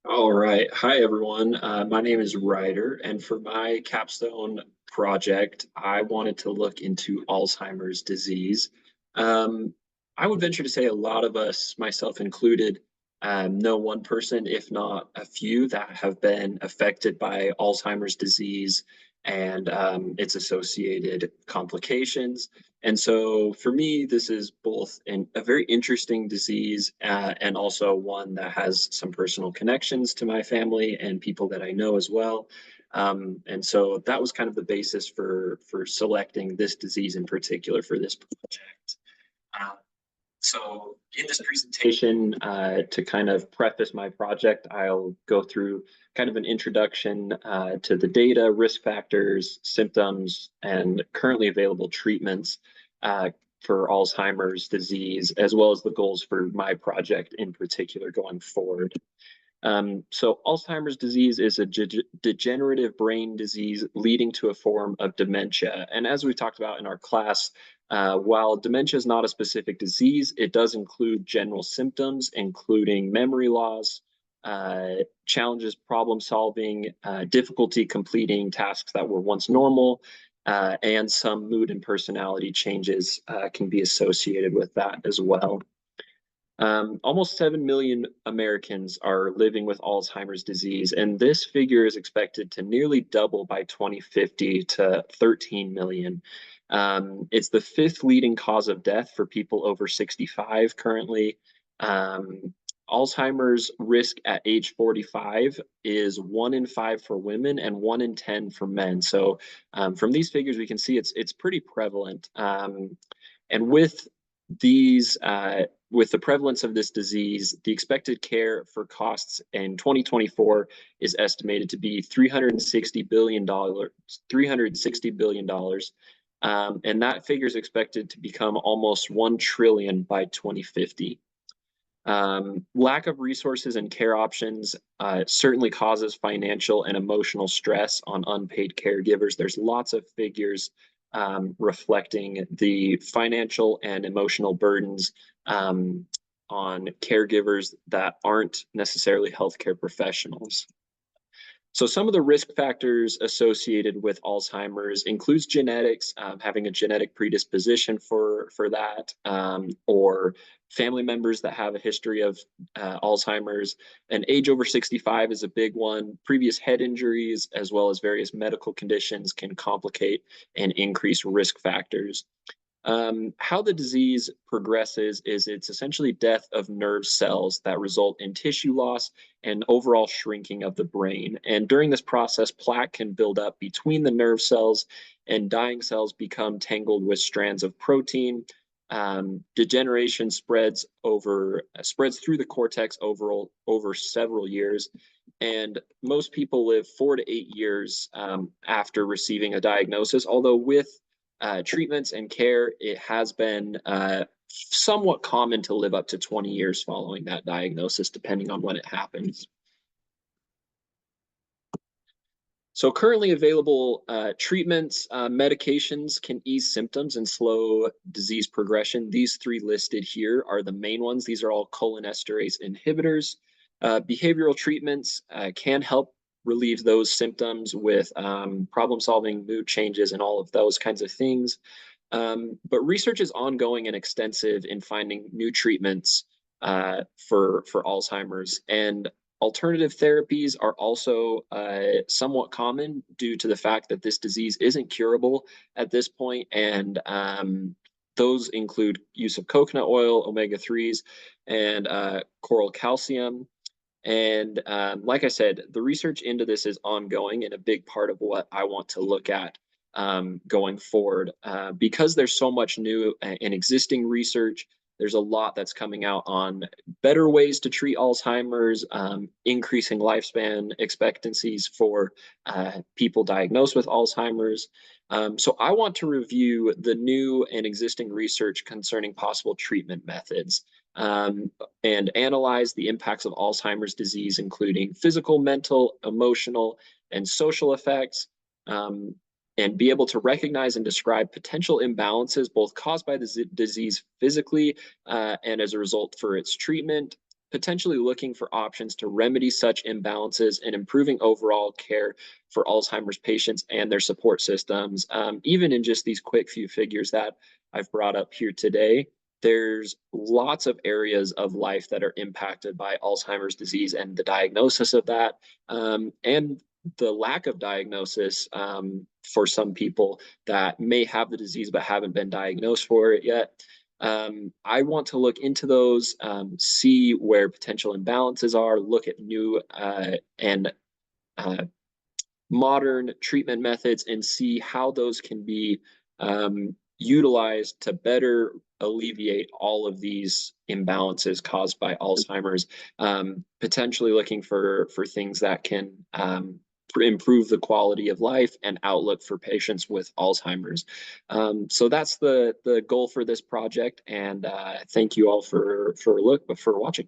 All right. Hi, everyone. My name is Ryder, and for my capstone project, I wanted to look into Alzheimer's disease. Um, I would venture to say a lot of us, myself included, know one person, if not a few, that have been affected by Alzheimer's disease and its associated complications. And so for me, this is both a very interesting disease and also one that has some personal connections to my family and people that I know as well. And so that was kind of the basis for selecting this disease in particular for this project. Uh, so in this presentation, to kind of preface my project, I'll go through kind of an introduction to the data, risk factors, symptoms, and currently available treatments uh, for Alzheimer's disease, as well as the goals for my project in particular going forward. So Alzheimer's disease is a degenerative brain disease leading to a form of dementia. And as we talked about in our class, while dementia is not a specific disease, it does include general symptoms, including memory loss, challenges problem solving, difficulty completing tasks that were once normal, and some mood and personality changes can be associated with that as well. Almost 7 million Americans are living with Alzheimer's disease, and this figure is expected to nearly double by 2050 to 13 million. It's the fifth leading cause of death for people over 65 currently. Um, Alzheimer's risk at age 45 is 1 in 5 for women and 1 in 10 for men. So from these figures, we can see it's pretty prevalent. And these with the prevalence of this disease, the expected care for costs in 2024 is estimated to be $360 billion, $360 billion. And that figure is expected to become almost 1 trillion by 2050. Lack of resources and care options certainly causes financial and emotional stress on unpaid caregivers. There's lots of figures reflecting the financial and emotional burdens on caregivers that aren't necessarily healthcare professionals. So some of the risk factors associated with Alzheimer's includes genetics, having a genetic predisposition for that, or family members that have a history of Alzheimer's. And age over 65 is a big one. Previous head injuries, as well as various medical conditions, can complicate and increase risk factors. How the disease progresses is it's essentially death of nerve cells that result in tissue loss and overall shrinking of the brain. And during this process, plaque can build up between the nerve cells, and dying cells become tangled with strands of protein. Degeneration spreads through the cortex over several years, and most people live 4 to 8 years after receiving a diagnosis. Although with treatments and care, it has been somewhat common to live up to 20 years following that diagnosis, depending on when it happens. So currently available treatments, medications can ease symptoms and slow disease progression. These three listed here are the main ones. These are all cholinesterase inhibitors. Behavioral treatments can help relieve those symptoms with problem solving, mood changes, and all of those kinds of things. But research is ongoing and extensive in finding new treatments for Alzheimer's. And alternative therapies are also somewhat common due to the fact that this disease isn't curable at this point. And those include use of coconut oil, omega-3s, and coral calcium. And like I said, the research into this is ongoing and a big part of what I want to look at going forward. Because there's so much new and existing research, there's a lot that's coming out on better ways to treat Alzheimer's, increasing lifespan expectancies for people diagnosed with Alzheimer's. So I want to review the new and existing research concerning possible treatment methods, and analyze the impacts of Alzheimer's disease, including physical, mental, emotional, and social effects, and be able to recognize and describe potential imbalances, both caused by the disease physically and as a result for its treatment, potentially looking for options to remedy such imbalances and improving overall care for Alzheimer's patients and their support systems. Even in just these quick few figures that I've brought up here today, there's lots of areas of life that are impacted by Alzheimer's disease and the diagnosis of that, and the lack of diagnosis for some people that may have the disease but haven't been diagnosed for it yet. I want to look into those, see where potential imbalances are, look at new and modern treatment methods, and see how those can be utilized to better alleviate all of these imbalances caused by Alzheimer's. Potentially looking for things that can improve the quality of life and outlook for patients with Alzheimer's. So that's the goal for this project, and thank you all for watching.